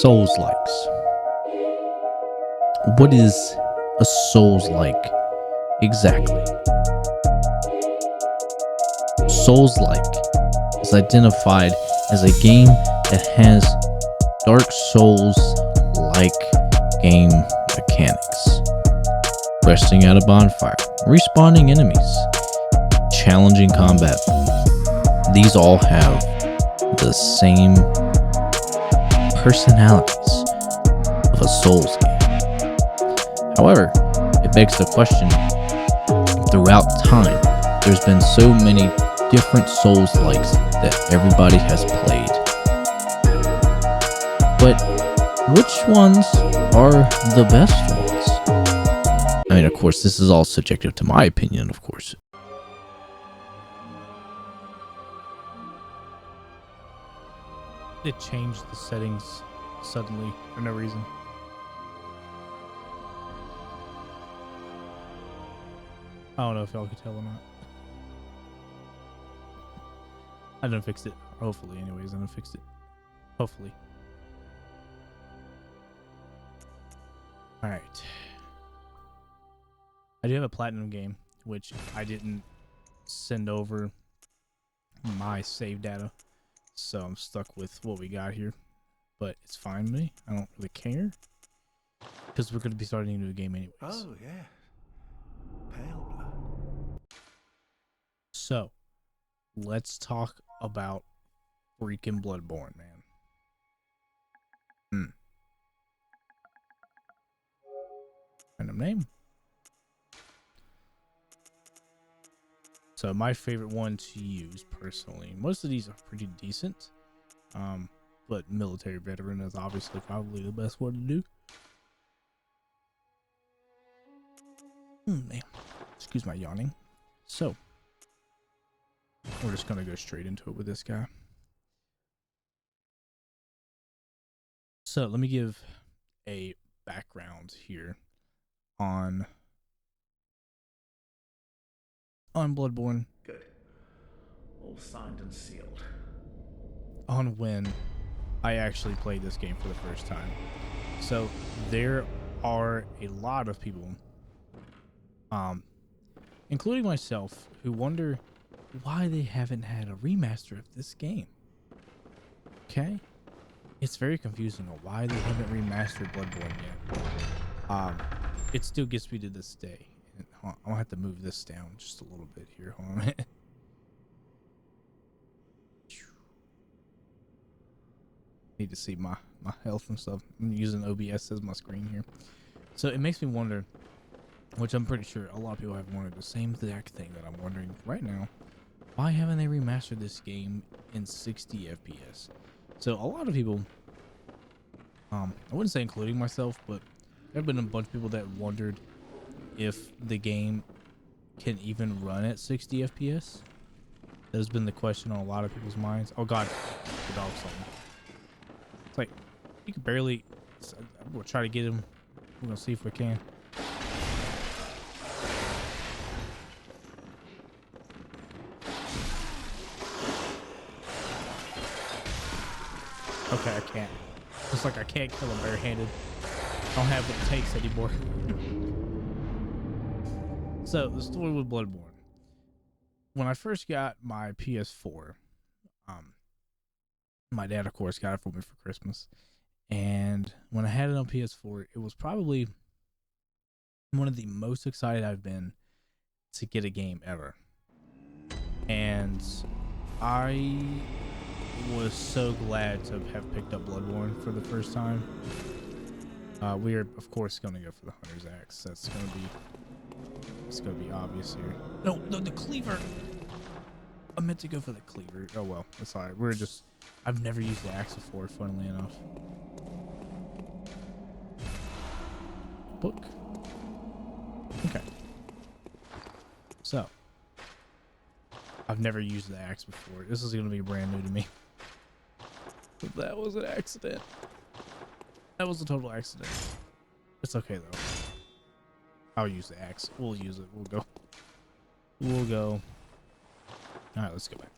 Soulslikes. What is a Souls-like exactly? Souls-like is identified as a game that has Dark Souls-like game mechanics. Resting at a bonfire, respawning enemies, challenging combat. These all have the same personalities of a Souls game. However, it begs the question, throughout time, there's been so many different Souls-likes that everybody has played. But which ones are the best ones? I mean, of course, this is all subjective to my opinion, of course. It changed the settings suddenly for no reason. I don't know if y'all could tell or not. I didn't fix it. Hopefully, anyways, I didn't fix it. Hopefully. Alright. I do have a platinum game, which I didn't send over my save data. So I'm stuck with what we got here. But it's fine with me. I don't really care. Because we're going to be starting a new game anyways. Oh, yeah. Pale blood. So, let's talk about freaking Bloodborne, man. Random name. So my favorite one to use personally, most of these are pretty decent, but military veteran is obviously probably the best one to do. Man, excuse my yawning. So we're just gonna go straight into it with this guy. So let me give a background here on Bloodborne. Good. All signed and sealed. On when I actually played this game for the first time. So there are a lot of people, including myself, who wonder why they haven't had a remaster of this game. Okay? It's very confusing on why they haven't remastered Bloodborne yet. It still gets me to this day. I'll have to move this down just a little bit here. Hold on a minute. Need to see my health and stuff. I'm using OBS as my screen here. So it makes me wonder, which I'm pretty sure a lot of people have wondered the same exact thing that I'm wondering right now. Why haven't they remastered this game in 60 FPS? So a lot of people, I wouldn't say including myself, but there have been a bunch of people that wondered if the game can even run at 60 FPS. That has been the question on a lot of people's minds. Oh god, the dog's something. It's like, you can barely. We'll try to get him. We're gonna see if we can. Okay, I can't. Looks like I can't kill him barehanded. I don't have what it takes anymore. So, the story with Bloodborne. When I first got my PS4, my dad, of course, got it for me for Christmas. And when I had it on PS4, it was probably one of the most excited I've been to get a game ever. And I was so glad to have picked up Bloodborne for the first time. We are, of course, going to go for the Hunter's Axe. It's going to be obvious here. No, the cleaver. I meant to go for the cleaver. Oh well, that's alright. I've never used the axe before, funnily enough. Book. Okay. So, I've never used the axe before. This is going to be brand new to me. But that was an accident. That was a total accident. It's okay though. I'll use the axe. We'll use it. We'll go. Alright, let's go back.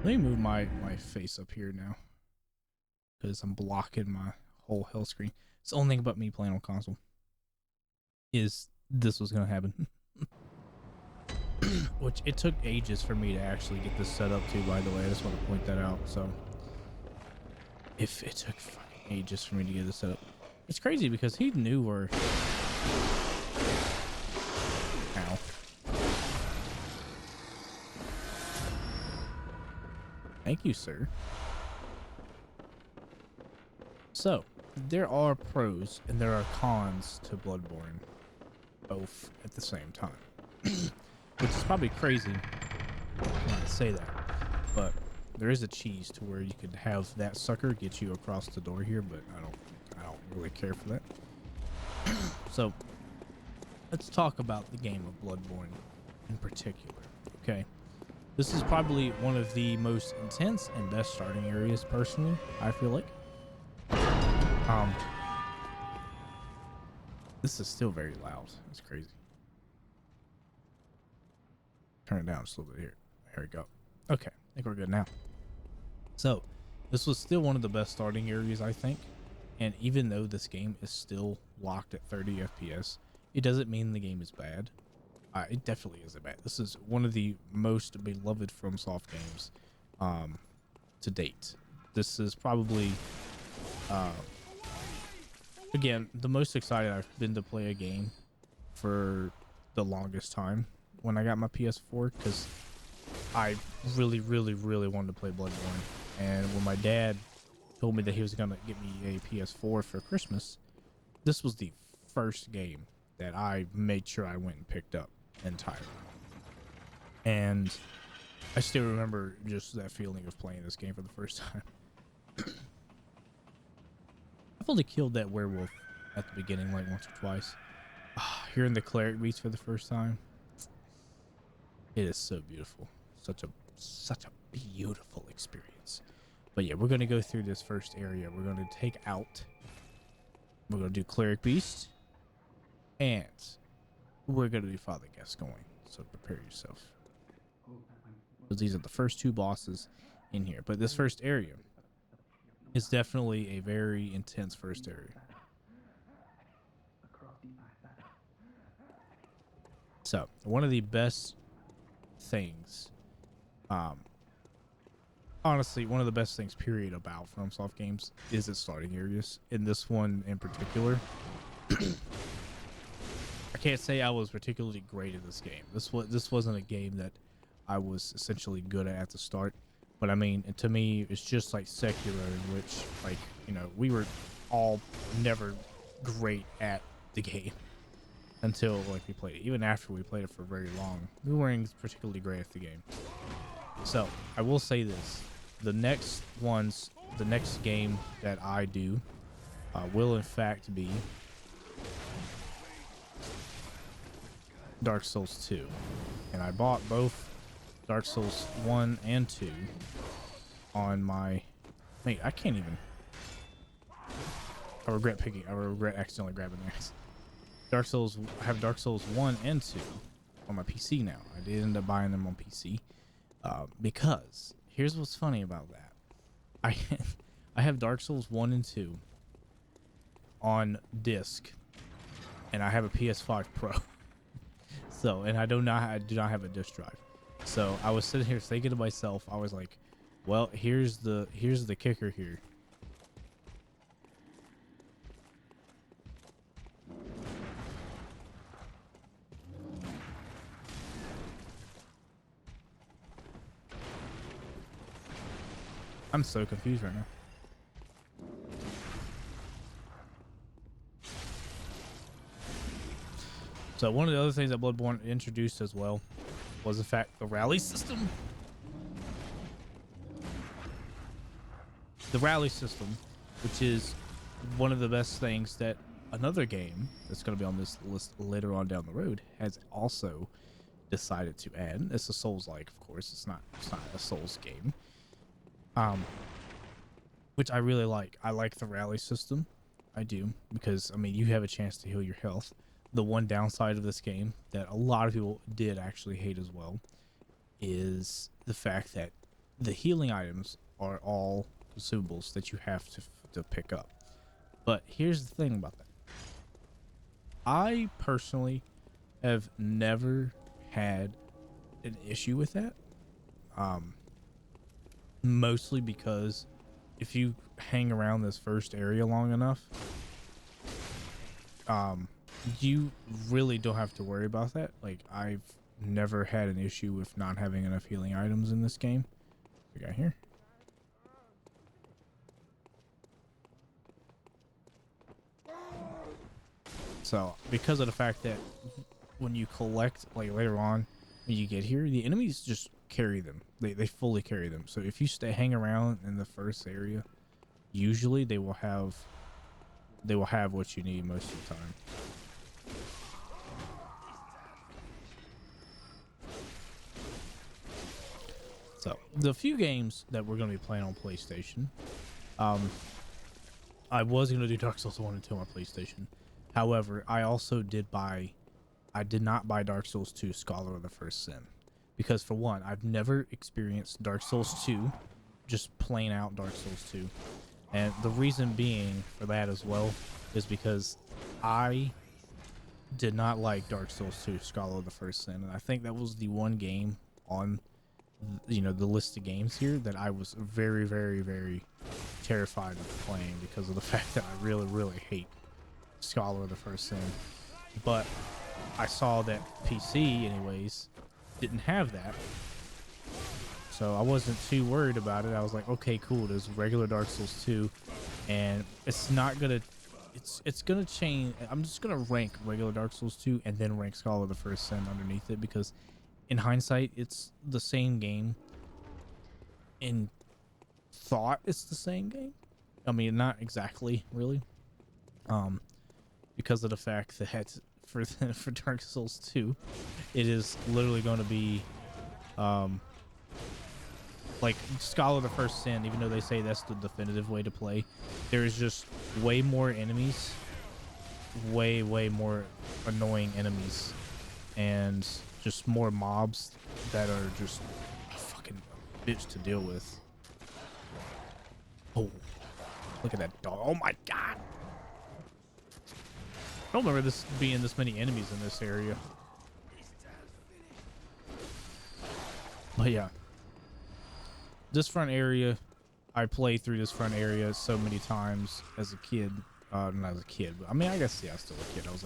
Let me move my face up here now. because I'm blocking my whole health screen. It's the only thing about me playing on console is this was gonna happen. Which it took ages for me to actually get this set up too, by the way. I just want to point that out. So if it took fucking ages for me to get this set up. It's crazy because he knew where. Ow. Thank you, sir. So there are pros and there are cons to Bloodborne, both at the same time. Which is probably crazy when I say that, but there is a cheese to where you could have that sucker get you across the door here, but I don't really care for that. So let's talk about the game of Bloodborne in particular. Okay, this is probably one of the most intense and best starting areas, personally, I feel like. This is still very loud. It's crazy. Turn it down just a little bit here. There we go. Okay, I think we're good now. So this was still one of the best starting areas, I think. And even though this game is still locked at 30 FPS, it doesn't mean the game is bad. It definitely isn't bad. This is one of the most beloved FromSoft games to date. This is probably, again, the most excited I've been to play a game for the longest time when I got my PS4, because I really wanted to play Bloodborne. And when my dad told me that he was gonna get me a PS4 for Christmas, this was the first game that I made sure I went and picked up entirely. And I still remember just that feeling of playing this game for the first time. I've only killed that werewolf at the beginning like once or twice. Hearing the cleric beats for the first time, it is so beautiful. Such a beautiful experience. But yeah, we're gonna go through this first area. We're gonna do cleric beast, and we're gonna do Father Gascoigne. So prepare yourself, because these are the first two bosses in here. But this first area is definitely a very intense first area. So one of the best things, honestly, one of the best things period about FromSoft games is its starting areas. In this one in particular, I can't say I was particularly great at this game. This wasn't a game that I was essentially good at the start. But I mean, to me, it's just like Sekiro, in which, like, you know, we were all never great at the game until like we played it. Even after we played it for very long, we weren't particularly great at the game. So I will say this: the next game that I do will in fact be Dark Souls 2, and I bought both Dark Souls 1 and 2 on my... Mate, I can't even... I regret accidentally grabbing the axe. I have Dark Souls 1 and 2 on my PC now. I did end up buying them on PC because here's what's funny about that. I have Dark Souls 1 and 2 on disc, and I have a PS5 Pro. So, and I do not have a disc drive. So I was sitting here thinking to myself, I was like, well, here's the kicker here. I'm so confused right now. So one of the other things that Bloodborne introduced as well was, in fact, the rally system. The rally system, which is one of the best things that another game that's going to be on this list later on down the road has also decided to add. It's a Souls-like, of course. It's not a Souls game. Which I really like. I like the rally system. I do, because I mean, you have a chance to heal your health. The one downside of this game that a lot of people did actually hate as well is the fact that the healing items are all consumables that you have to pick up. But here's the thing about that. I personally have never had an issue with that. Mostly because if you hang around this first area long enough, you really don't have to worry about that. Like, I've never had an issue with not having enough healing items in this game. What we got here? So, because of the fact that when you collect, like later on, when you get here, the enemies just carry them. They fully carry them. So if you hang around in the first area, usually they will have what you need most of the time. So the few games that we're going to be playing on PlayStation, I was going to do Dark Souls 1 and 2 on PlayStation. However, I did not buy Dark Souls 2 Scholar of the First Sin, because for one, I've never experienced Dark Souls 2, just plain out Dark Souls 2. And the reason being for that as well is because I did not like Dark Souls 2 Scholar of the First Sin, and I think that was the one game on the list of games here that I was very, very, very terrified of playing because of the fact that I really, really hate Scholar of the First Sin. But I saw that PC anyways didn't have that, so I wasn't too worried about it. I was like, okay, cool, there's regular Dark Souls 2, and it's gonna change. I'm just gonna rank regular Dark Souls 2 and then rank Scholar of the First Sin underneath it, because in hindsight it's the same game. In thought, it's the same game. I mean, not exactly, really, because of the fact that for Dark Souls 2, it is literally going to be like Scholar of the First Sin. Even though they say that's the definitive way to play, there is just way more enemies, way more annoying enemies, and just more mobs that are just a fucking bitch to deal with. Oh, look at that dog. Oh my god, I don't remember this being this many enemies in this area. But yeah, this front area, I played through this front area so many times as a kid. Not as a kid, but I mean, I guess, yeah, I was still a kid. I was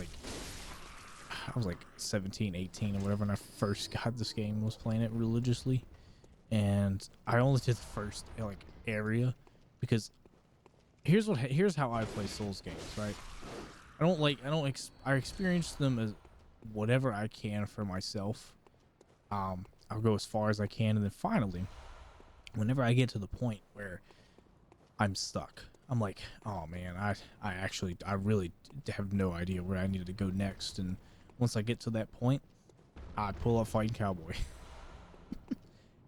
like 17, 18 or whatever when I first got this game and was playing it religiously. And I only did the first like area because here's how I play Souls games, right? I experience them as whatever I can for myself. I'll go as far as I can, and then finally, whenever I get to the point where I'm stuck, I'm like, oh man, I really have no idea where I need to go next. And once I get to that point, I pull up Fighting Cowboy.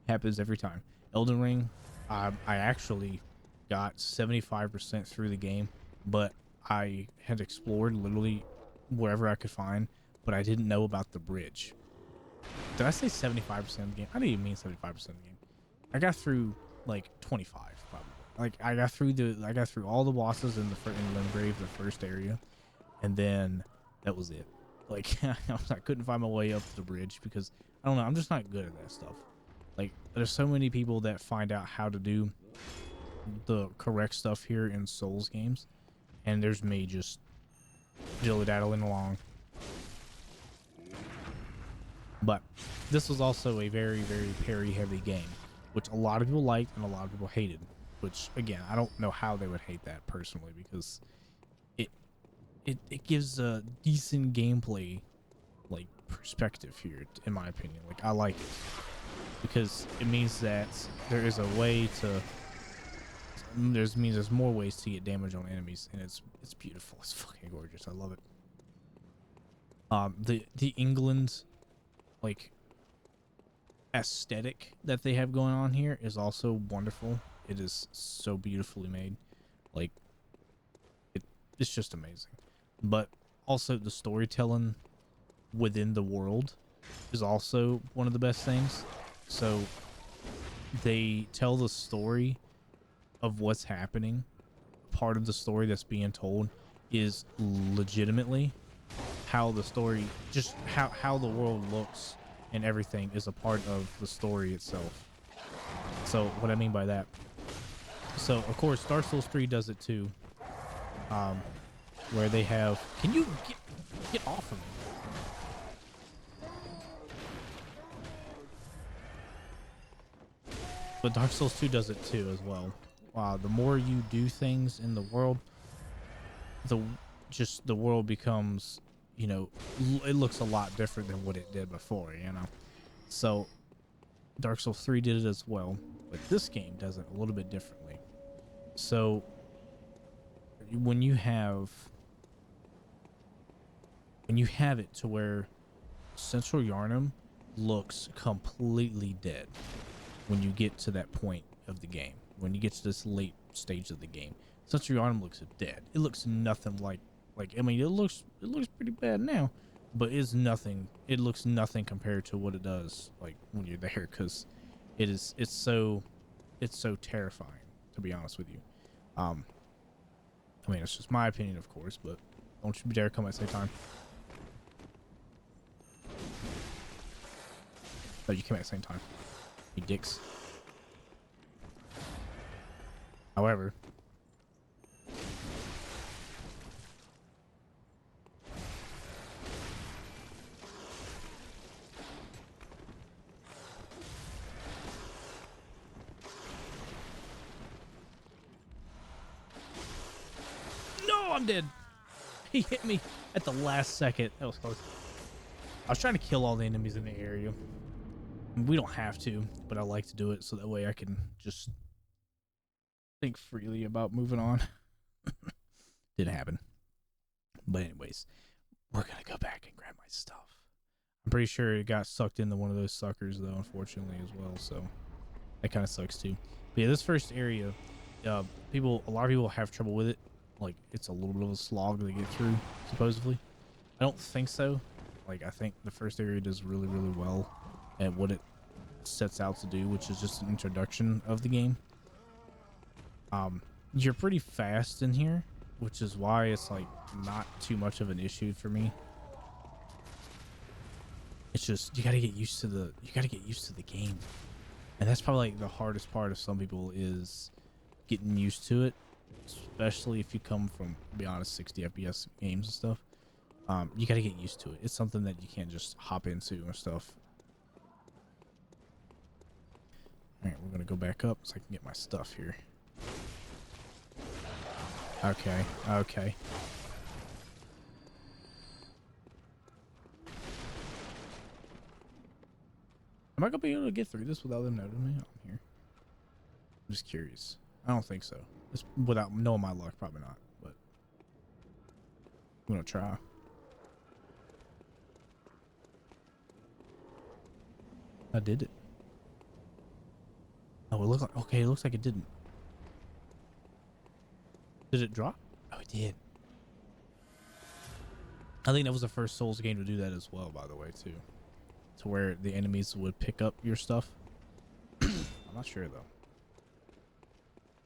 Happens every time. Elden Ring, I actually got 75% through the game, but I had explored literally wherever I could find, but I didn't know about the bridge. Did I say 75% of the game? I didn't even mean 75% of the game. I got through like 25 probably. Like I got through all the bosses in Limgrave, the first area, and then that was it. Like I couldn't find my way up to the bridge because I don't know, I'm just not good at that stuff. Like there's so many people that find out how to do the correct stuff here in Souls games, and there's me just dilly-daddling along. But this was also a very, very parry-heavy game, which a lot of people liked and a lot of people hated. Which, again, I don't know how they would hate that personally, because it gives a decent gameplay, like, perspective here, in my opinion. Like, I like it because it means that there is a way to. There's more ways to get damage on enemies, and it's beautiful. It's fucking gorgeous. I love it. The England, like, aesthetic that they have going on here is also wonderful. It is so beautifully made. Like, it's just amazing. But also the storytelling within the world is also one of the best things. So they tell the story of what's happening, part of the story that's being told, is legitimately how the story, just how the world looks and everything is a part of the story itself. So what I mean by that, so of course Dark Souls 3 does it too, where they have, can you get off of me? But Dark Souls 2 does it too as well. The more you do things in the world, the world becomes, you know, it looks a lot different than what it did before, you know. So Dark Souls 3 did it as well, but this game does it a little bit differently. So when you have it to where Central Yarnum looks completely dead when you get to that point of the game, when you get to this late stage of the game, Central Yarnum looks dead. It looks nothing like I mean, it looks pretty bad now, but it's nothing. It looks nothing compared to what it does like when you're there, because it's so terrifying, to be honest with you. I mean, it's just my opinion, of course, but don't you dare come at the same time. But you came at the same time, you dicks. However, no, I'm dead. He hit me at the last second. That was close. I was trying to kill all the enemies in the area. We don't have to, but I like to do it so that way I can just think freely about moving on. Didn't happen. But anyways, we're gonna go back and grab my stuff. I'm pretty sure it got sucked into one of those suckers though, unfortunately, as well, so that kind of sucks too. But yeah, this first area, a lot of people have trouble with it. Like, it's a little bit of a slog to get through, supposedly. I don't think so. Like, I think the first area does really, really well at what it sets out to do, which is just an introduction of the game. You're pretty fast in here, which is why it's like not too much of an issue for me. It's just you gotta get used to the game, and that's probably like the hardest part of some people, is getting used to it, especially if you come from, to be honest, 60 FPS games and stuff. You gotta get used to it. It's something that you can't just hop into and stuff. All right, we're gonna go back up so I can get my stuff here. Okay. Am I gonna be able to get through this without them noticing me? I'm here. I'm just curious. I don't think so. Just without knowing my luck, probably not. But I'm gonna try. I did it. Oh, it looks like, okay, it looks like it didn't. Did it drop? Oh, it did. I think that was the first Souls game to do that as well, by the way, too. To where the enemies would pick up your stuff. I'm not sure, though.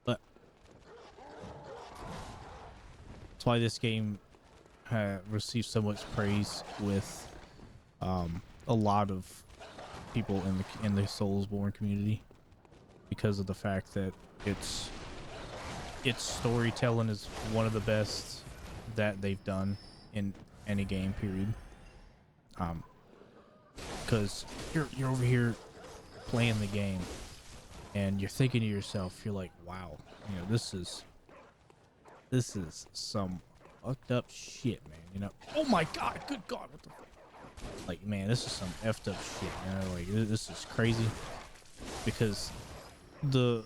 But that's why this game received so much praise with a lot of people in the Soulsborne community, because of the fact that its storytelling is one of the best that they've done in any game, period. Because you're over here playing the game and you're thinking to yourself, you're like, wow, you know, this is some fucked up shit, man, you know. Oh my god, good god, what the fuck? Like, man, this is some effed up shit, you know. Like, this is crazy, because the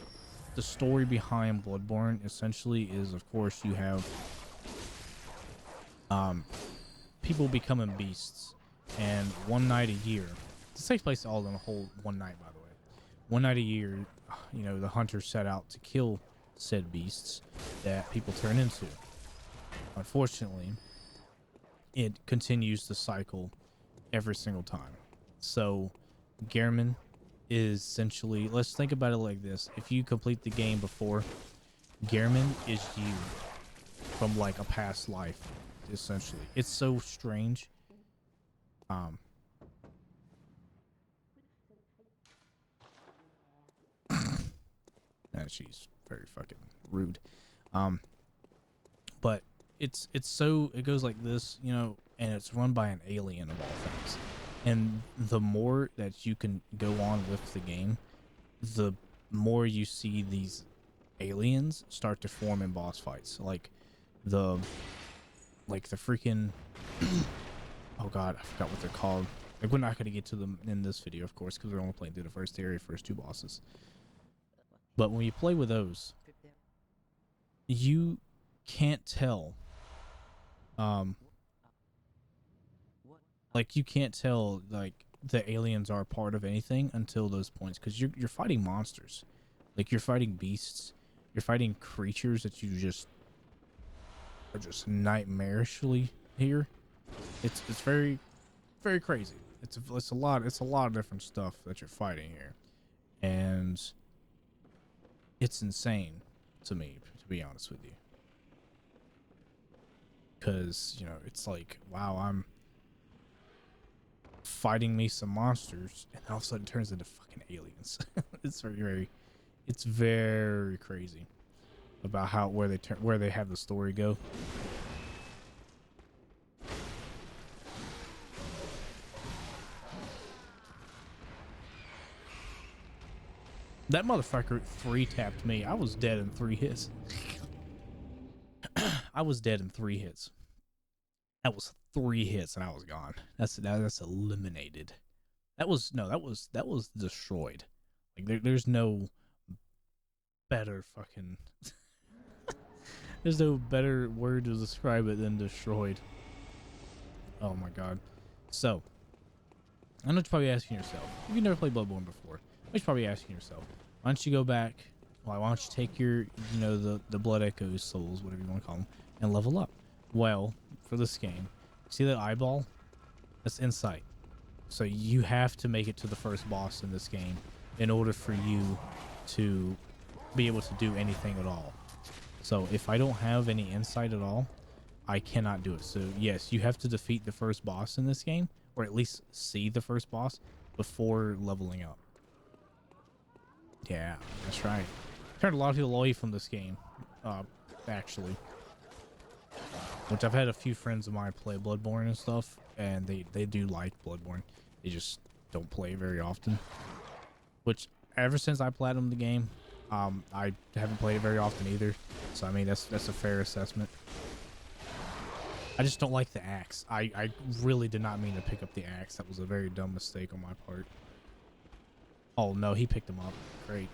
story behind Bloodborne essentially is, of course, you have people becoming beasts, and one night a year, this takes place all in a whole one night, by the way. One night a year, you know, the hunters set out to kill said beasts that people turn into. Unfortunately, it continues the cycle every single time. So Gehrman is essentially, let's think about it like this: if you complete the game before, Gehrman is you from like a past life, essentially. It's so strange. And she's very fucking rude. But it's so, it goes like this, you know, and it's run by an alien of all things. And the more that you can go on with the game, the more you see these aliens start to form in boss fights. Like the freaking oh god, I forgot what they're called. Like, we're not going to get to them in this video, of course, because we're only playing through the first area, first two bosses. But when you play with those, you can't tell. Like, you can't tell like the aliens are part of anything until those points, because you're fighting monsters. Like, you're fighting beasts, you're fighting creatures that you just are just nightmarishly here. It's very, very crazy. It's a lot of different stuff that you're fighting here, and it's insane to me, to be honest with you, because, you know, it's like, wow, I'm fighting me some monsters, and all of a sudden it turns into fucking aliens. It's it's very crazy about how where they have the story go. That motherfucker 3-tapped me. I was dead in 3 hits. I was dead in 3 hits. That was 3 hits and I was gone. That's eliminated. That was destroyed. Like, there's no better fucking there's no better word to describe it than destroyed. Oh my god. So, I know you're probably asking yourself, if you've never played Bloodborne before, you're probably asking yourself, why don't you go back, why don't you take your, you know, the Blood Echoes, souls, whatever you want to call them, and level up? Well, for this game, see that eyeball? That's insight. So you have to make it to the first boss in this game in order for you to be able to do anything at all. So if I don't have any insight at all, I cannot do it. So yes, you have to defeat the first boss in this game, or at least see the first boss before leveling up. Yeah, that's right. Turned a lot of people away from this game, actually. Which, I've had a few friends of mine play Bloodborne and stuff, and they do like Bloodborne. They just don't play very often. Which, ever since I platinumed the game, I haven't played it very often either. So I mean, that's a fair assessment. I just don't like the axe. I really did not mean to pick up the axe. That was a very dumb mistake on my part. Oh no, he picked him up. Great.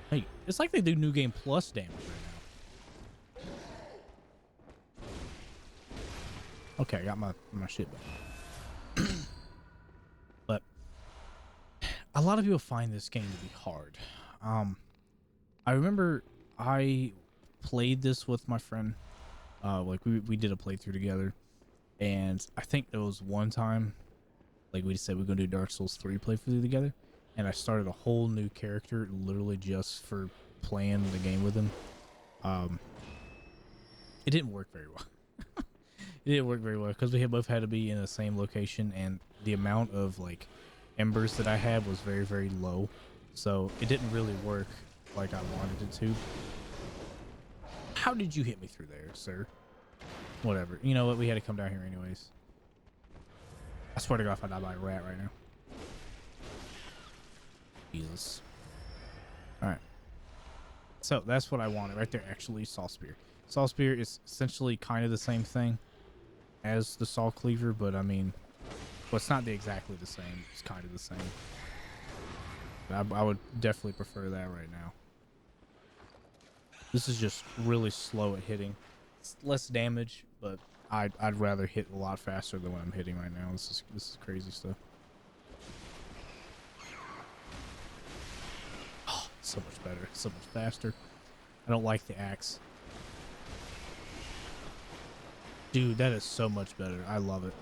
Hey, it's like they do New Game Plus damage right now. Okay, I got my shit back. But a lot of people find this game to be hard. I remember I played this with my friend. Like we did a playthrough together, and I think there was one time, like, we said we're gonna do Dark Souls 3 playthrough together, and I started a whole new character literally just for playing the game with him. It didn't work very well. It didn't work very well because we both had to be in the same location, and the amount of like embers that I had was very, very low, so it didn't really work like I wanted it to. How did you hit me through there, sir? Whatever. You know what? We had to come down here anyways. I swear to God, if I die by a rat right now. Jesus. Alright. So, that's what I wanted right there, actually. Saw Spear. Saw Spear is essentially kind of the same thing as the Saw Cleaver, but I mean, well, it's not exactly the same. It's kind of the same. I would definitely prefer that right now. This is just really slow at hitting. It's less damage, but I'd rather hit a lot faster than what I'm hitting right now. This is crazy stuff. Oh, so much better, so much faster. I don't like the axe. Dude, that is so much better. I love it.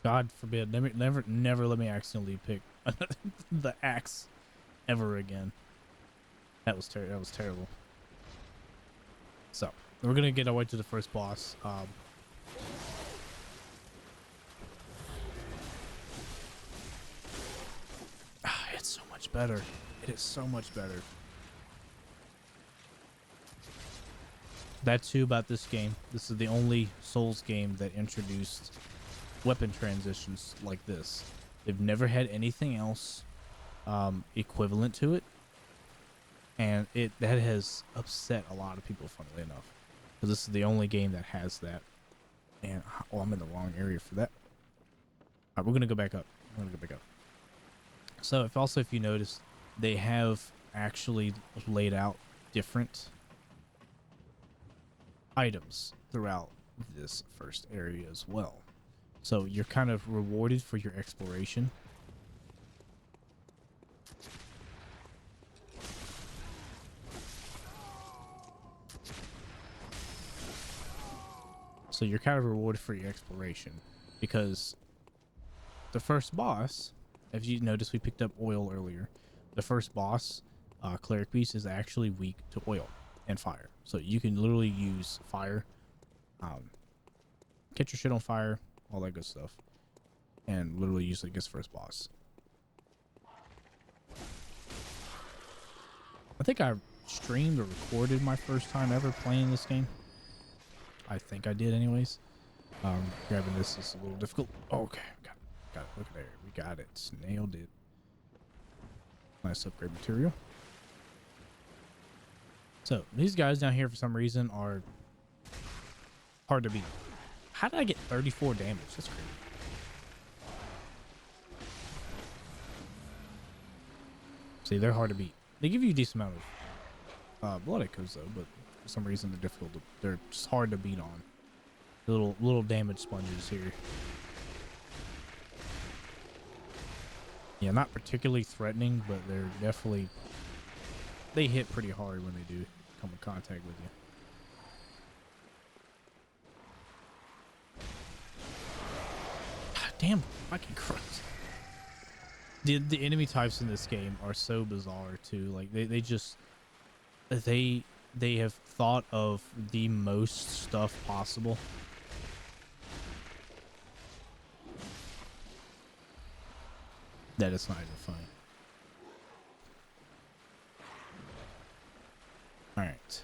God forbid, never let me accidentally pick the axe ever again. That was terrible. So we're gonna get our way to the first boss. It's so much better. It is so much better. That too about this game. This is the only Souls game that introduced weapon transitions like this. They've never had anything else equivalent to it, and that has upset a lot of people, funnily enough, because this is the only game that has that. And oh, I'm in the wrong area for that. All right, we're gonna go back up. So if you notice, they have actually laid out different items throughout this first area as well. So you're kind of rewarded for your exploration. So you're kind of rewarded for your exploration, because the first boss, if you notice, we picked up oil earlier. The first boss, Cleric Beast, is actually weak to oil and fire. So you can literally use fire, catch your shit on fire, all that good stuff, and literally use it against first boss. I think I streamed or recorded my first time ever playing this game. I think I did anyways. Grabbing this is a little difficult. Okay, got it. Look at there. We got it. Nailed it. Nice upgrade material. So these guys down here for some reason are hard to beat. How did I get 34 damage? That's crazy. See, they're hard to beat. They give you a decent amount of blood echoes though, but for some reason they're difficult. They're just hard to beat on. Little damage sponges here. Yeah, not particularly threatening, but they're definitely, they hit pretty hard when they do come in contact with you. God damn fucking Christ. The enemy types in this game are so bizarre too. Like they have thought of the most stuff possible. That it's not even funny. Alright.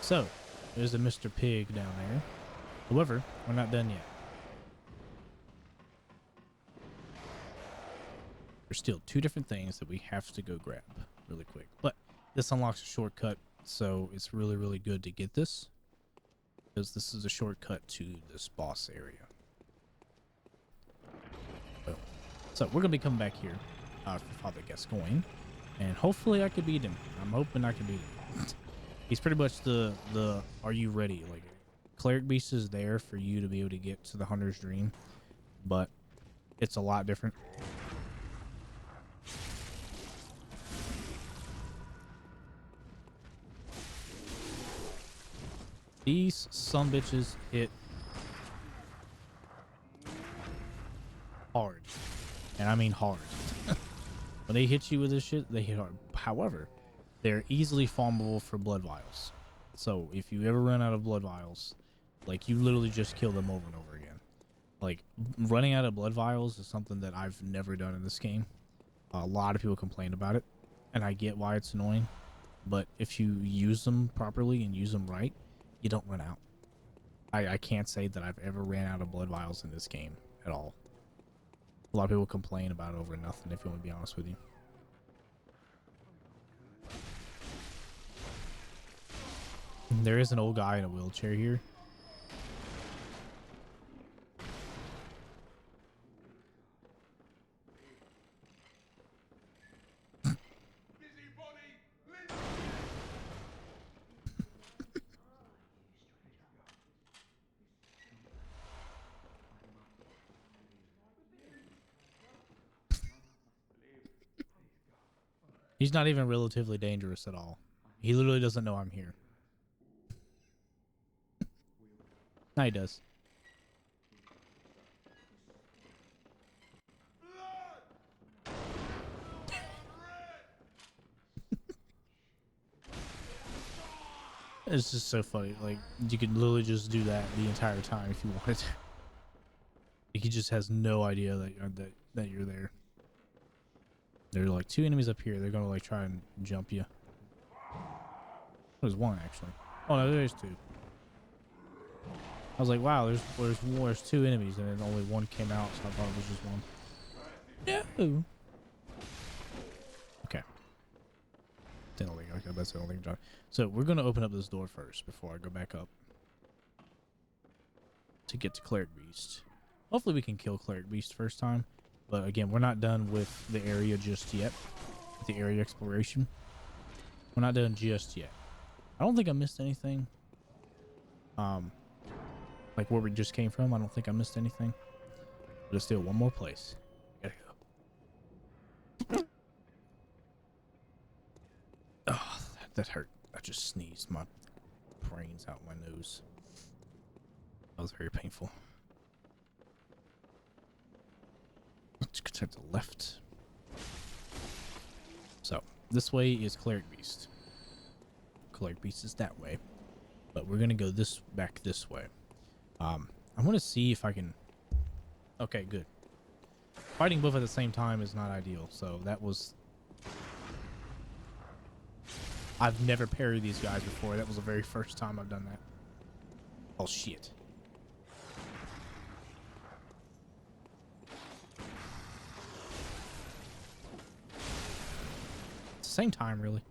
So, there's a Mr. Pig down there. However, we're not done yet. There's still two different things that we have to go grab really quick. But this unlocks a shortcut, so it's really, really good to get this, because this is a shortcut to this boss area. So we're gonna be coming back here for Father Gascoigne, and hopefully I could beat him. I'm hoping I can beat him. He's pretty much the are you ready? Like, Cleric Beast is there for you to be able to get to the Hunter's Dream, but it's a lot different. These sumbitches hit hard. And I mean hard. When they hit you with this shit, they hit hard. However, they're easily farmable for blood vials. So if you ever run out of blood vials, like, you literally just kill them over and over again. Like, running out of blood vials is something that I've never done in this game. A lot of people complain about it, and I get why it's annoying. But if you use them properly and use them right, you don't run out. I can't say that I've ever ran out of blood vials in this game at all. A lot of people complain about it over nothing, if you want to be honest with you. There is an old guy in a wheelchair here. He's not even relatively dangerous at all. He literally doesn't know I'm here. No, he does. It's just so funny. Like, you could literally just do that the entire time if you wanted to. He just has no idea that you're there. There are like 2 enemies up here. They're gonna like try and jump you. There's 1 actually. Oh no, there's 2. I was like, wow, there's 2 enemies, and then only 1 came out, so I thought it was just 1. No. Okay. Okay, that's the only thing. So we're gonna open up this door first before I go back up to get to Cleric Beast. Hopefully we can kill Cleric Beast first time, but again, we're not done with the area just yet. With the area exploration, we're not done just yet. I don't think I missed anything. Like where we just came from, I don't think I missed anything. But there's still one more place. Gotta go. Oh, that hurt. I just sneezed my brains out my nose. That was very painful. Let's go to the left. So this way is Cleric Beast. Cleric Beast is that way, but we're gonna go back this way. I want to see if I can. Okay, good. Fighting both at the same time is not ideal, so that was. I've never parried these guys before. That was the very first time I've done that. Oh shit. It's the same time, really.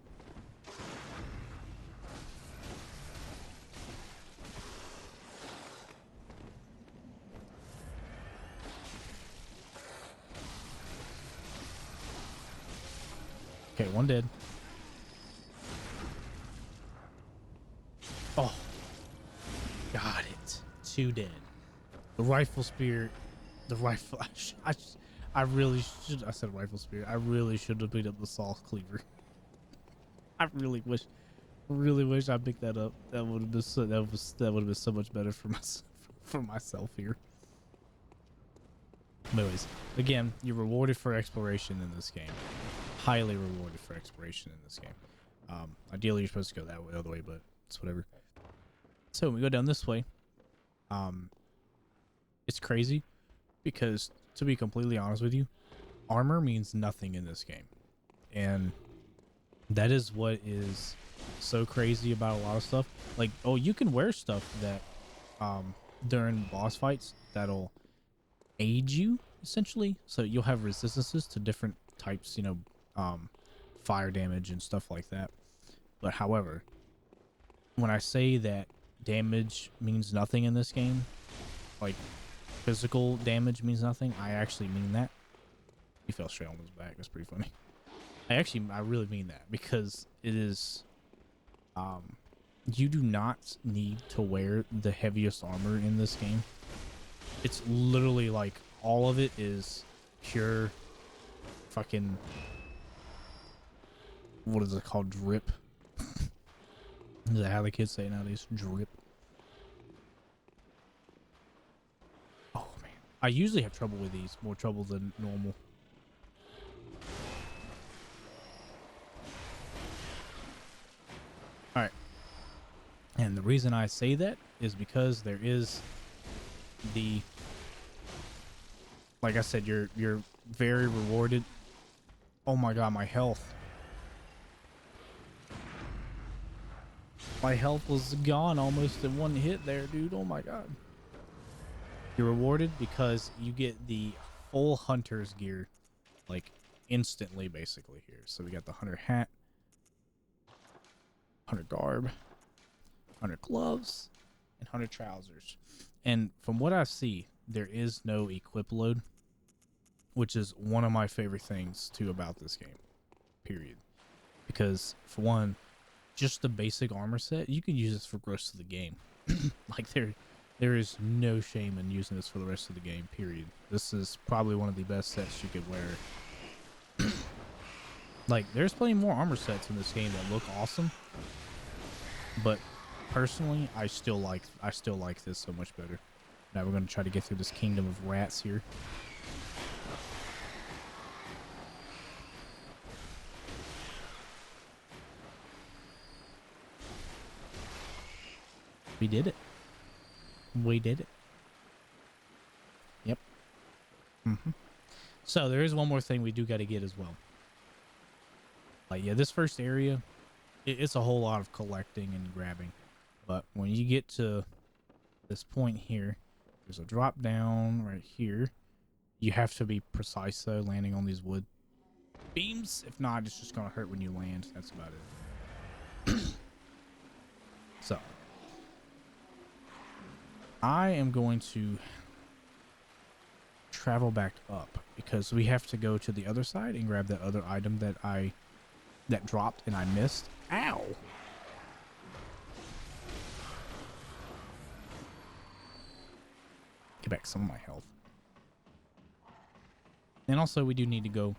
Okay, 1 dead. Oh, got it. 2 dead. The rifle spear, the rifle. I really should. I said rifle spear. I really should have picked up the saw cleaver. I really wish I picked that up. That would have been so. That would have been so much better for myself here. Anyways, again, you're rewarded for exploration in this game. Highly rewarded for exploration in this game. Ideally, you're supposed to go that way, the other way, but it's whatever. So we go down this way. It's crazy because, to be completely honest with you, armor means nothing in this game, and that is what is so crazy about a lot of stuff. Like, oh, you can wear stuff that during boss fights that'll aid you essentially, so you'll have resistances to different types, fire damage and stuff like that. But however, when I say that damage means nothing in this game, like physical damage means nothing, I actually mean that. He fell straight on his back. That's pretty funny. I really mean that, because it is you do not need to wear the heaviest armor in this game. It's literally like all of it is pure fucking, what is it called? Drip. Is that how the kids say it nowadays? Drip. Oh man, I usually have trouble with these, more trouble than normal. All right, and the reason I say that is because there is the, like I said, you're very rewarded. Oh my god, my health. My health was gone almost in 1 hit there, dude. Oh my god. You're rewarded because you get the full hunter's gear, like instantly, basically here. So we got the hunter hat, hunter garb, hunter gloves, and hunter trousers. And from what I see, there is no equip load, which is one of my favorite things too about this game, period. Because for one, just the basic armor set, you can use this for the rest of the game. Like there is no shame in using this for the rest of the game, period. This is probably one of the best sets you could wear. Like, there's plenty more armor sets in this game that look awesome, but personally, I still like this so much better. Now we're gonna try to get through this kingdom of rats here. We did it. We did it. Yep. So there is one more thing we do got to get as well. Like, yeah, this first area, it's a whole lot of collecting and grabbing. But when you get to this point here, there's a drop down right here. You have to be precise though, landing on these wood beams. If not, it's just gonna hurt when you land. That's about it. So I am going to travel back up because we have to go to the other side and grab that other item that dropped and I missed. Ow! Get back some of my health. And also we do need to go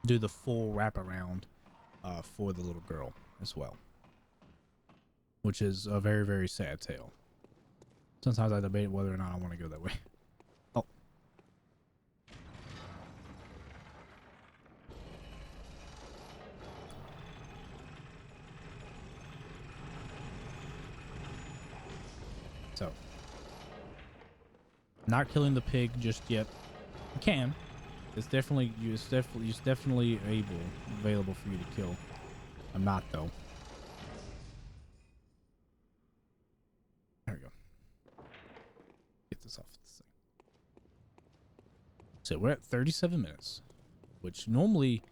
do the full wraparound for the little girl as well, which is a very, very sad tale. Sometimes I debate whether or not I want to go that way. Oh. So, not killing the pig just yet. You can. It's definitely available for you to kill. I'm not though. There we go. Get this off this thing. So we're at 37 minutes, which normally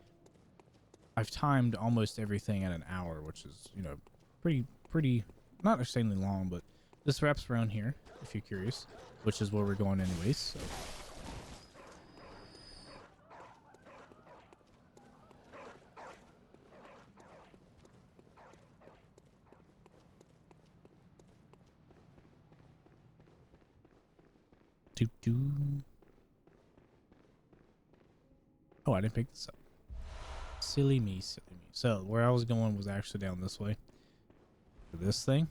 I've timed almost everything at an hour, which is, you know, pretty not extremely long, but this wraps around here if you're curious, which is where we're going anyways. So oh, I didn't pick this up. Silly me, silly me. So where I was going was actually down this way. For this thing.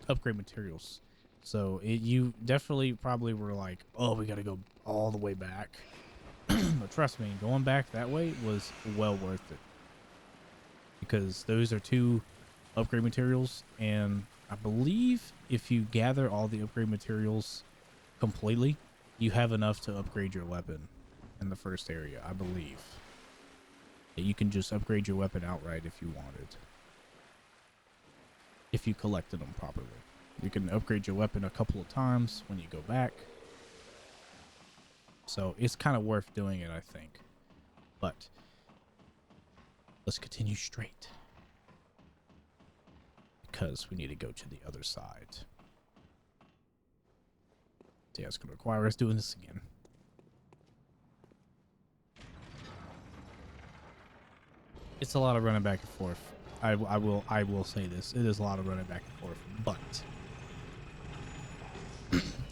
Upgrade materials. So you definitely probably were like, oh, we got to go all the way back. But trust me, going back that way was well worth it. Because those are 2 upgrade materials. And I believe if you gather all the upgrade materials completely, you have enough to upgrade your weapon in the first area, I believe. You can just upgrade your weapon outright if you wanted. If you collected them properly. You can upgrade your weapon a couple of times when you go back. So it's kind of worth doing it, I think. But let's continue straight. Because we need to go to the other side. So yeah, it's going to require us doing this again. It's a lot of running back and forth. I will say this. It is a lot of running back and forth, but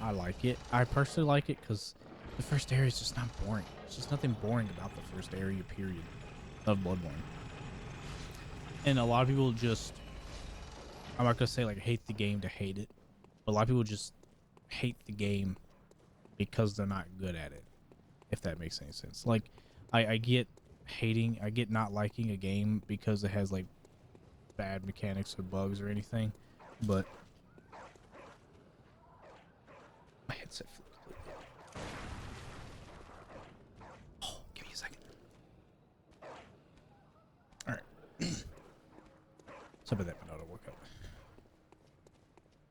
I like it. I personally like it because the first area is just not boring. There's just nothing boring about the first area, period, of Bloodborne. And a lot of people just, I'm not going to say like hate the game to hate it, but a lot of people just hate the game because they're not good at it, if that makes any sense. Like, I get not liking a game because it has like bad mechanics or bugs or anything, but my headset flew. Oh, give me a second. All right. Some of that might not work out.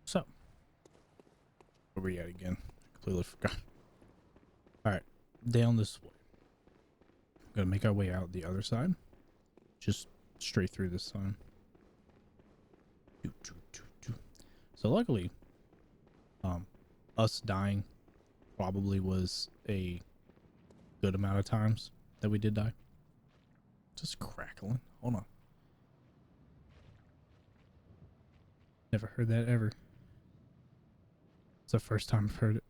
So, where we at again? Completely forgot. All right, down this way. Gonna make our way out the other side. Just straight through this time. So luckily, us dying probably was a good amount of times that we did die. Just crackling. Hold on. Never heard that ever. It's the first time I've heard it.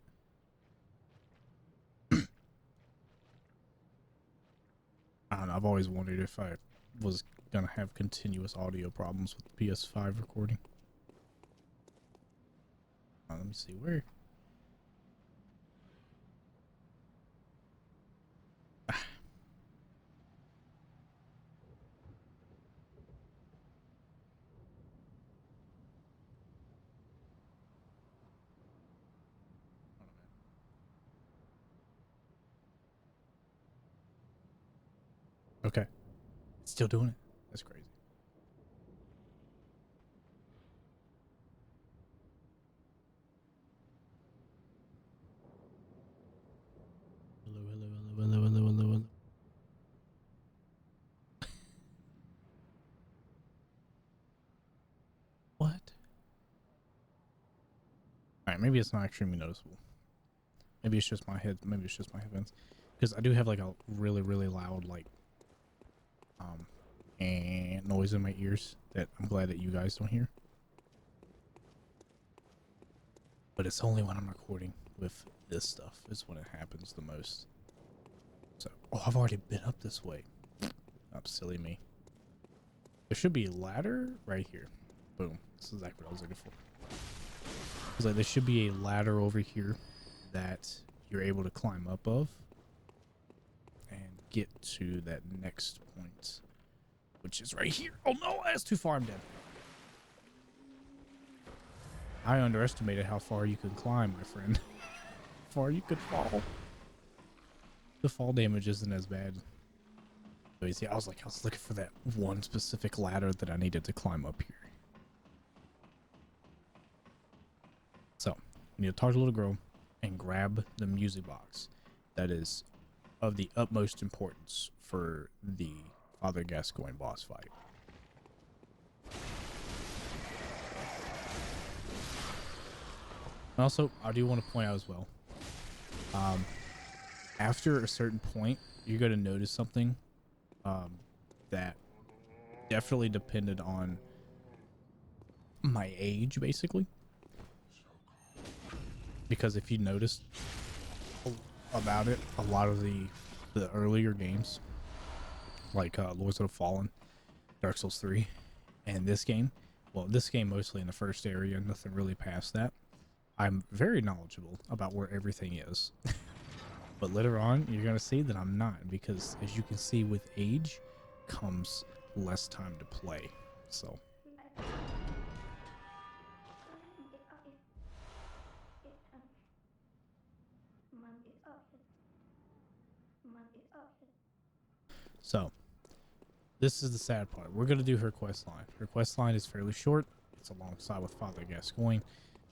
I've always wondered if I was gonna have continuous audio problems with the PS5 recording. Let me see where. Okay. Still doing it. That's crazy. Hello, hello, hello, hello, hello, hello, hello. What? Alright, maybe it's not extremely noticeable. Maybe it's just my head. Maybe it's just my headphones. Because I do have like a really, really loud like and noise in my ears that I'm glad that you guys don't hear. But it's only when I'm recording with this stuff is when it happens the most. So, oh, I've already been up this way. Oh, silly me. There should be a ladder right here. Boom. This is exactly what I was looking for. It's like there should be a ladder over here that you're able to climb up of and get to that next point, which is right here. Oh no, that's too far. I'm dead. I underestimated how far you could climb, my friend. How far you could fall. The fall damage isn't as bad. So you see, I was looking for that one specific ladder that I needed to climb up here. So, you need to talk to the little girl and grab the music box. That is of the utmost importance for the Father Gascoigne boss fight. Also, I do want to point out as well, after a certain point, you're going to notice something that definitely depended on my age, basically. Because if you noticed about it, a lot of the earlier games, like Lords of the Fallen, Dark Souls 3, and this game, well, this game mostly in the first area, nothing really past that. I'm very knowledgeable about where everything is. But later on, you're going to see that I'm not, because as you can see, with age comes less time to play. So this is the sad part. We're going to do her quest line. Her quest line is fairly short. It's alongside with Father Gascoigne.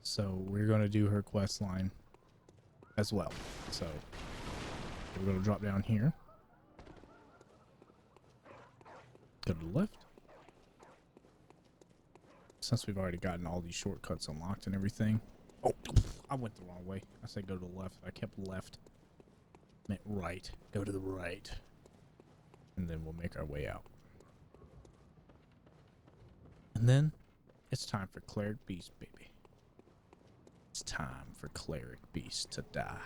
So we're going to do her quest line as well. So we're going to drop down here. Go to the left. Since we've already gotten all these shortcuts unlocked and everything. Oh, I went the wrong way. I said go to the left. I kept left. Meant right. Go to the right. And then we'll make our way out. And then it's time for Cleric Beast, baby. It's time for Cleric Beast to die.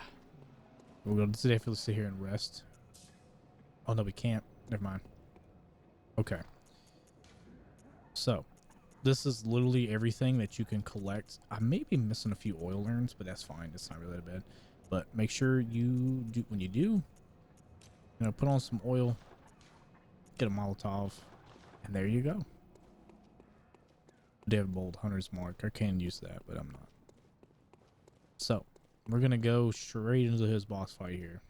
We're going to definitely sit here and rest. Oh, no, we can't. Never mind. Okay. So, this is literally everything that you can collect. I may be missing a few oil urns, but that's fine. It's not really that bad. But make sure you do, when you do, put on some oil, get a Molotov, and there you go. David Bold Hunter's Mark. I can use that, but I'm not. So, we're going to go straight into his boss fight here.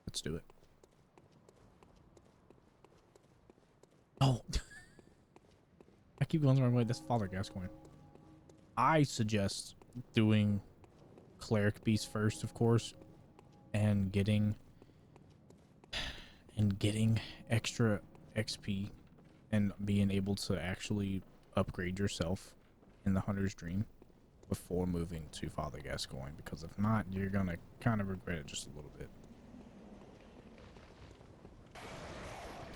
Let's do it. Oh. I keep going the wrong way. That's Father Gascoigne. I suggest doing Cleric Beast first, of course, and getting extra XP and being able to actually upgrade yourself in the Hunter's Dream before moving to Father Gascoigne, because if not, you're gonna kind of regret it just a little bit.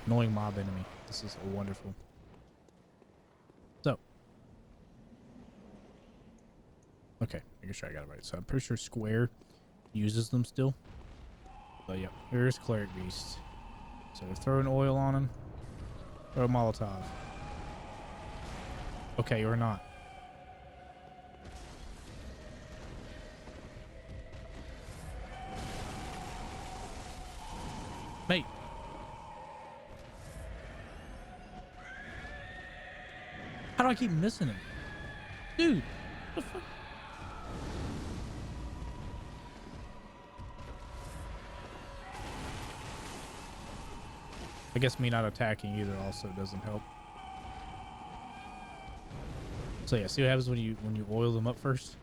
Annoying mob enemy. This is wonderful. So, okay, making sure I got it right. So I'm pretty sure Square uses them still. So yep, here's Cleric Beast. So we're throwing oil on him. Throw a Molotov. Okay, or not. Mate. How do I keep missing him? Dude, what the fuck? I guess me not attacking either also doesn't help. So yeah, see what happens when you oil them up first?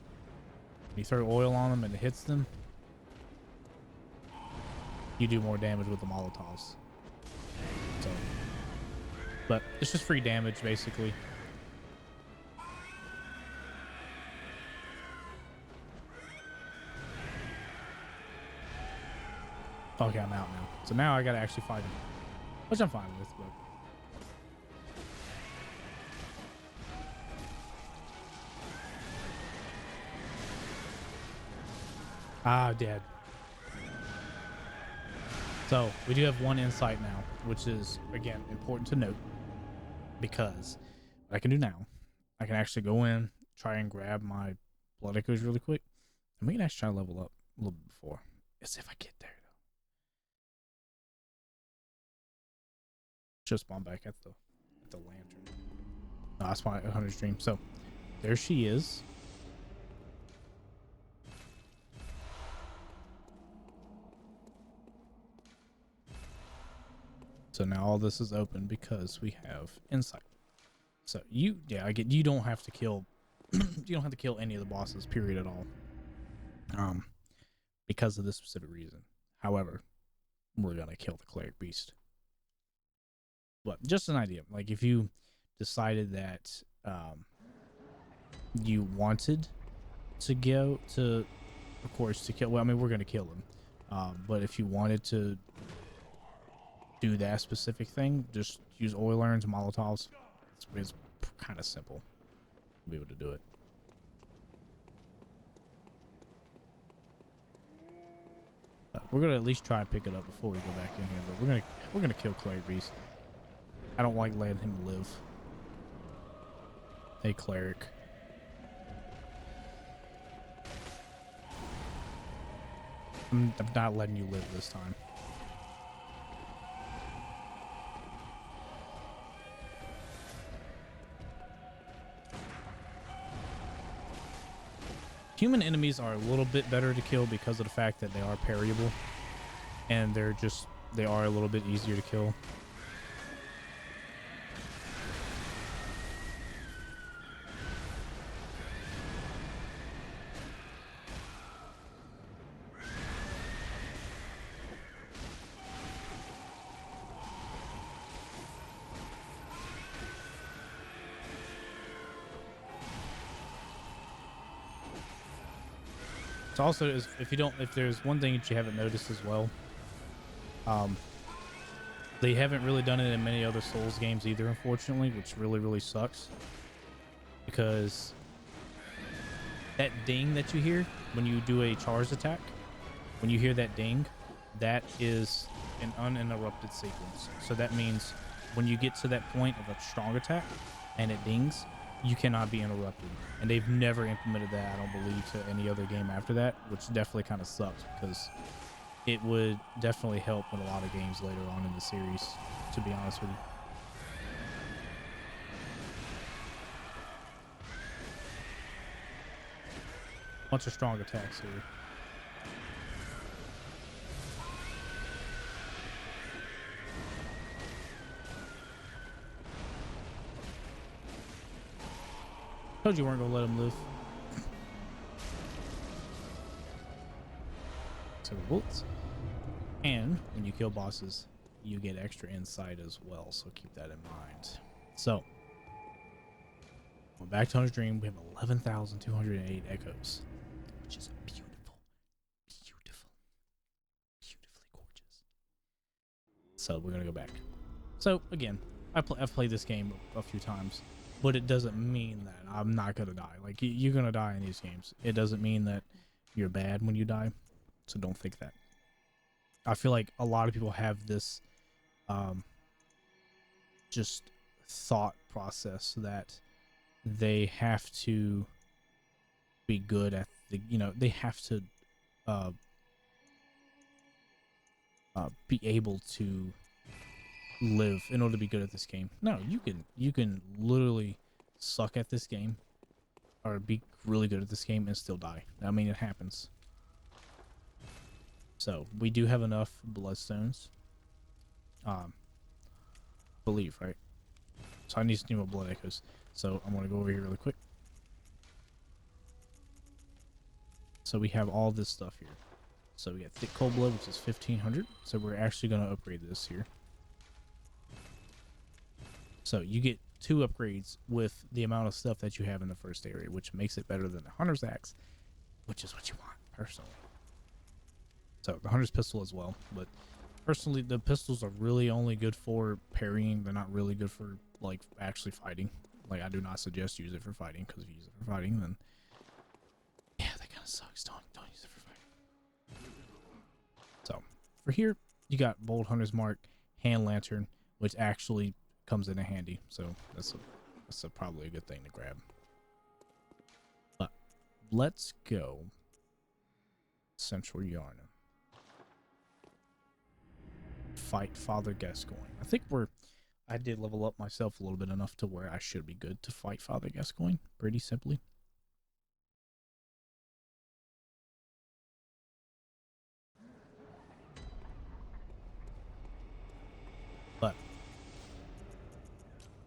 When you throw oil on them and it hits them, you do more damage with the Molotovs. So, but it's just free damage basically. Okay, I'm out now. So now I gotta actually fight him, which I'm fine with, but. Ah, dead. So we do have one insight now, which is again important to note, because what I can do now, I can actually go in, try and grab my blood echoes really quick, and we can actually try to level up a little bit before, as if I get there though. Just spawn back at the lantern. No, I spawn at 100 stream. So there she is. So now all this is open because we have insight. So you don't have to kill you don't have to kill any of the bosses, period, at all. Because of this specific reason. However, we're gonna kill the Cleric Beast. But just an idea, like if you decided that you wanted to go to, of course, to kill, well, I mean, we're gonna kill him, but if you wanted to do that specific thing, just use oil urns and Molotovs. It's kind of simple to be able to do it. We're gonna at least try and pick it up before we go back in here, but we're gonna kill Cleric Beast. I don't like letting him live. Hey, Cleric. I'm not letting you live this time. Human enemies are a little bit better to kill because of the fact that they are parryable, and they are a little bit easier to kill. It's also, if there's one thing that you haven't noticed as well, they haven't really done it in many other Souls games either, unfortunately, which really sucks, because that ding that you hear when you do a charged attack, when you hear that ding, that is an uninterrupted sequence. So that means when you get to that point of a strong attack and it dings, you cannot be interrupted, and they've never implemented that, I don't believe, to any other game after that, which definitely kind of sucks, because it would definitely help in a lot of games later on in the series, to be honest with you. Bunch of strong attacks here. Told you weren't gonna let him live. So bullets. And when you kill bosses, you get extra insight as well, so keep that in mind. So we're back to Hunter's Dream. We have 11,208 echoes, which is beautiful, beautifully gorgeous. So we're gonna go back. So again, I've played this game a few times, but it doesn't mean that I'm not gonna die. Like, you're gonna die in these games. It doesn't mean that you're bad when you die, so don't think that. I feel like a lot of people have this just thought process that they have to be good at the, they have to uh, be able to live in order to be good at this game. No, you can literally suck at this game or be really good at this game and still die. I mean, it happens. So we do have enough bloodstones. Believe, right? So I need some more blood echoes. So I'm gonna go over here really quick. So we have all this stuff here. So we got thick cold blood, which is 1500. So we're actually gonna upgrade this here. So you get 2 upgrades with the amount of stuff that you have in the first area, which makes it better than the Hunter's Axe, which is what you want, personally. So the Hunter's Pistol as well, but personally, the pistols are really only good for parrying. They're not really good for, like, actually fighting. Like, I do not suggest use it for fighting, because if you use it for fighting, then yeah, that kind of sucks. Don't use it for fighting. So for here, you got Bold Hunter's Mark, Hand Lantern, which actually comes in handy. So that's probably a good thing to grab. But let's go Central Yarn. Fight Father Gascoigne. I think I did level up myself a little bit enough to where I should be good to fight Father Gascoigne pretty simply. But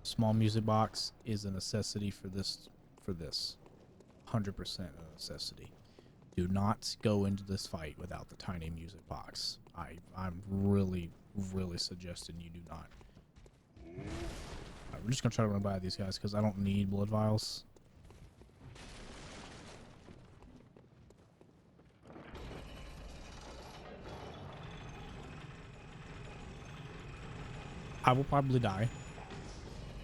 small music box is a necessity for this. 100% a necessity. Do not go into this fight without the tiny music box. I'm really suggesting you do not. We're just gonna try to run by these guys because I don't need blood vials. I will probably die.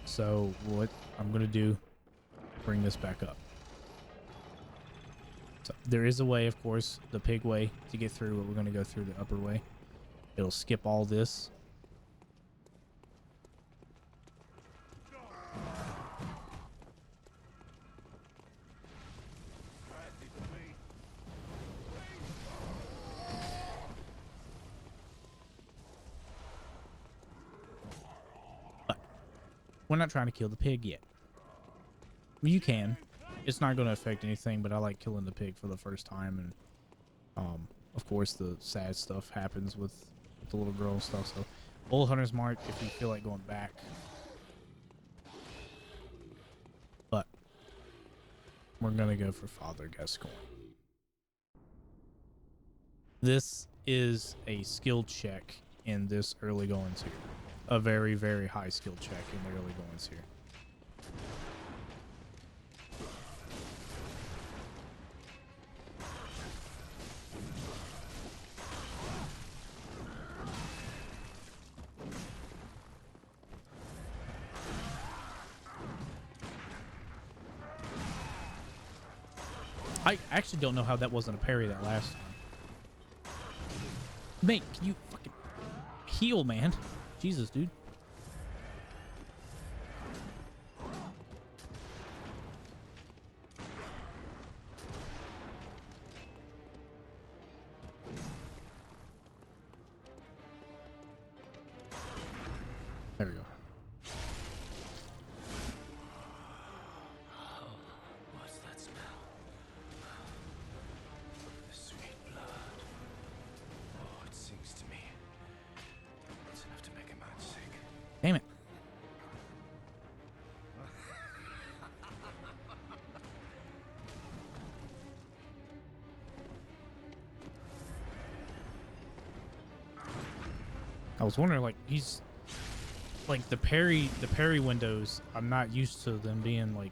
So what I'm gonna do, bring this back up. So there is a way, of course, the pig way to get through, but we're gonna go through the upper way. It'll skip all this. But we're not trying to kill the pig yet. You can. It's not going to affect anything, but I like killing the pig for the first time, and of course the sad stuff happens with the little girl and stuff. So Old Hunter's Mark if you feel like going back. But we're going to go for Father Gascoigne. This is a skill check in this early goings here. A very, very high skill check in the early goings here. I actually don't know how that wasn't a parry that last time. Mate, can you fucking heal, man? Jesus, dude. There we go. What's that smell? The sweet blood. Oh, it sings to me. It's enough to make a man sick. Damn it. I was wondering, like, he's like the parry windows. I'm not used to them being like.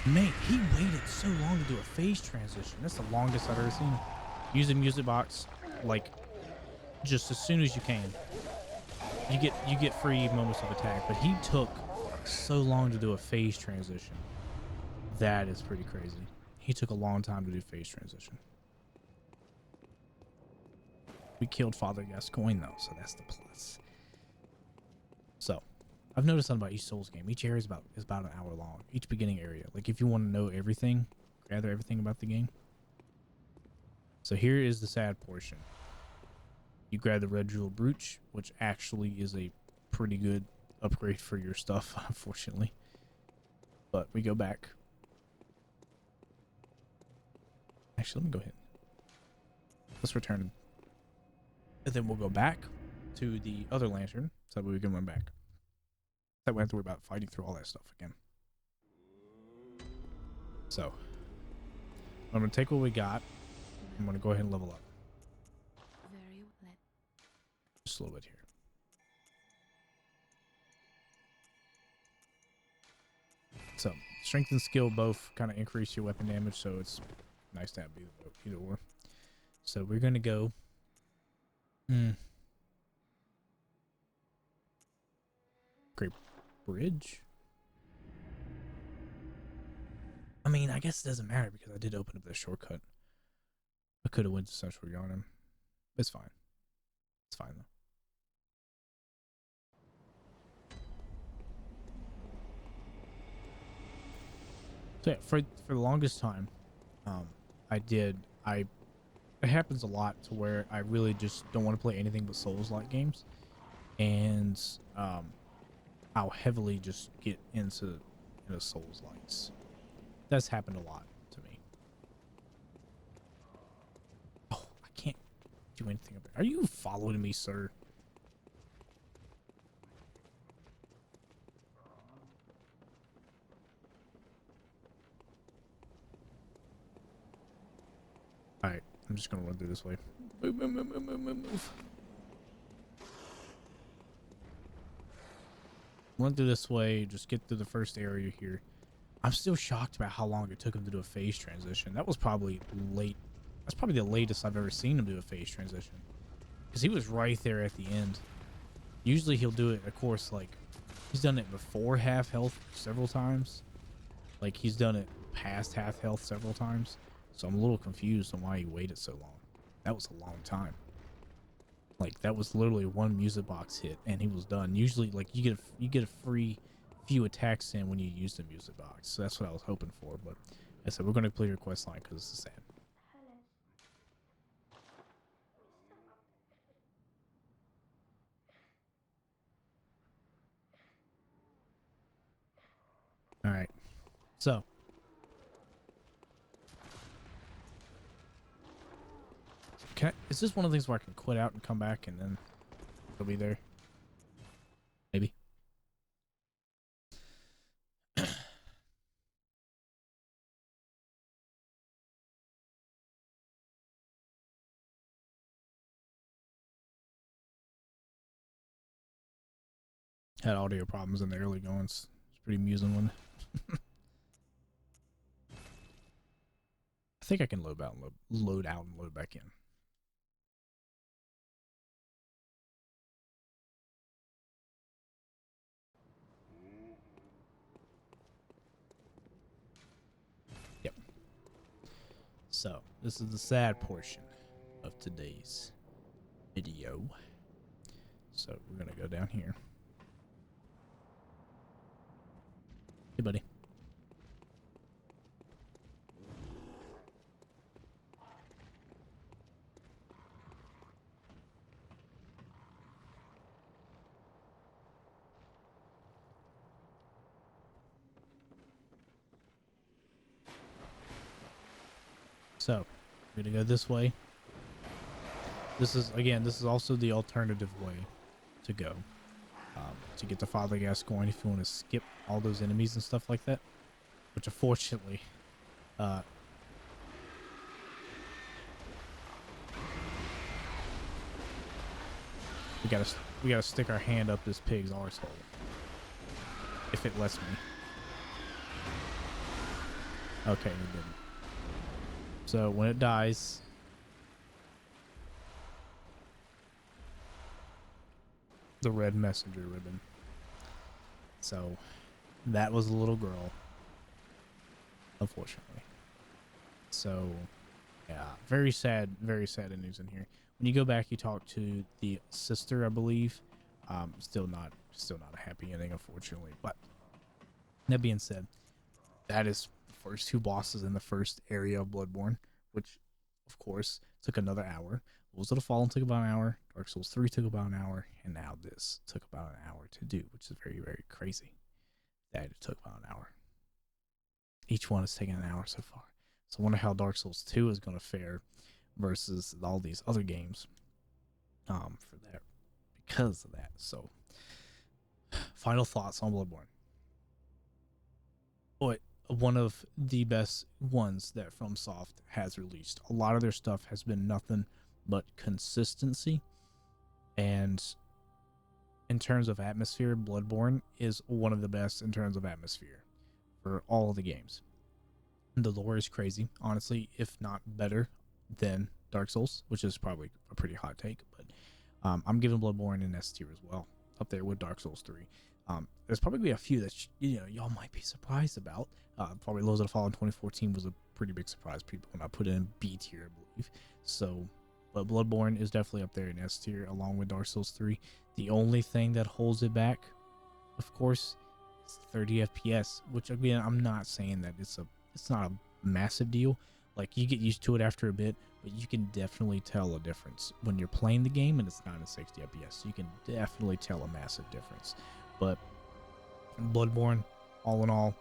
Mate, he waited so long to do a phase transition. That's the longest I've ever seen. Use the music box, like, just as soon as you can. You get free moments of attack, but he took so long to do a phase transition. That is pretty crazy. He took a long time to do phase transition. We killed Father Gascoigne though, so that's the plus. So, I've noticed something about each Souls game. Each area is about an hour long. Each beginning area. Like if you want to know everything, gather everything about the game. So here is the sad portion. You grab the red jewel brooch, which actually is a pretty good upgrade for your stuff, unfortunately. But we go back. Actually, let me go ahead. Let's return. And then we'll go back to the other lantern so that way we can run back. That way we have to worry about fighting through all that stuff again. So, I'm going to take what we got. I'm going to go ahead and level up. Just a little bit here. So, strength and skill both kind of increase your weapon damage, so it's nice to have either or. So, we're going to go... Great Bridge? I mean, I guess it doesn't matter because I did open up the shortcut. I could have went to Central Yarnum. It's fine. It's fine, though. So yeah, for the longest time, it happens a lot to where I really just don't want to play anything but Souls-like games, and I'll heavily just get into Souls-likes. That's happened a lot to me. Oh, I can't do anything about it. Are you following me, sir? Alright, I'm just gonna run through this way. Move. Run through this way, just get through the first area here. I'm still shocked about how long it took him to do a phase transition. That was probably late. That's probably the latest I've ever seen him do a phase transition. Because he was right there at the end. Usually he'll do it, of course, like, he's done it before half health several times. Like, he's done it past half health several times. So I'm a little confused on why he waited so long. That was a long time. Like, that was literally one music box hit and he was done. Usually, like, you get a free few attacks in when you use the music box. So that's what I was hoping for. But I said we're going to play your quest line because it's sad. All right. So. Is this one of the things where I can quit out and come back and then it'll be there? Maybe. Had audio problems in the early goings. It's a pretty amusing one. I think I can load out and load back in. Yep. So, this is the sad portion of today's video. So, we're going to go down here. Hey, buddy. So, we're going to go this way. This is also the alternative way to go. To get to Father Gascoigne if you want to skip all those enemies and stuff like that. Which unfortunately, we gotta stick our hand up this pig's arsehole. If it lets me. Okay, it didn't. So when it dies, the red messenger ribbon. So that was a little girl, unfortunately. So yeah, very sad endings in here. When you go back, you talk to the sister, I believe. Still not a happy ending, unfortunately. But that being said, that is the first two bosses in the first area of Bloodborne, which, of course, took another hour. Rules of the Fallen took about an hour. Dark Souls 3 took about an hour, and now this took about an hour to do, which is very, very crazy. That it took about an hour. Each one has taken an hour so far. So I wonder how Dark Souls 2 is going to fare versus all these other games. For that, because of that. So, final thoughts on Bloodborne. But one of the best ones that FromSoft has released. A lot of their stuff has been nothing but consistency, and in terms of atmosphere, Bloodborne is one of the best in terms of atmosphere for all of the games. The lore is crazy, honestly, if not better than Dark Souls, which is probably a pretty hot take, but I'm giving Bloodborne an S tier as well, up there with Dark Souls 3. There's probably a few that y'all might be surprised about. Probably Lords of the Fallen 2014 was a pretty big surprise people when I put it in B tier, I believe. So, but Bloodborne is definitely up there in S tier along with Dark Souls 3. The only thing that holds it back, of course, is 30 FPS, which again, I'm not saying that it's not a massive deal. Like, you get used to it after a bit, but you can definitely tell a difference when you're playing the game and it's not in 60 FPS. You can definitely tell a massive difference. But Bloodborne, all in all,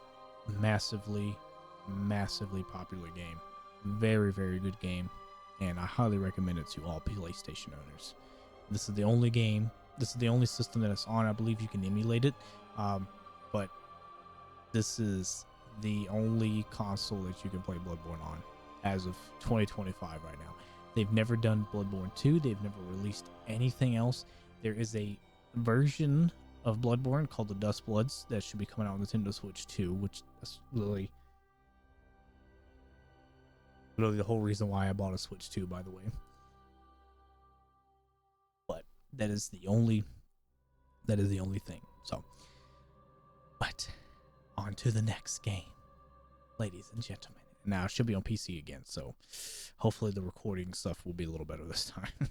massively popular game. Very, very good game, and I highly recommend it to all PlayStation owners. This is the only system that it's on. I believe you can emulate it, but this is the only console that you can play Bloodborne on as of 2025 right now. They've never done Bloodborne 2. They've never released anything else. There is a version of Bloodborne called the Dust Bloods that should be coming out on Nintendo Switch 2, which is literally the whole reason why I bought a Switch 2, by the way. But that is the only thing. So, but on to the next game, ladies and gentlemen. Now it should be on PC again, so hopefully the recording stuff will be a little better this time.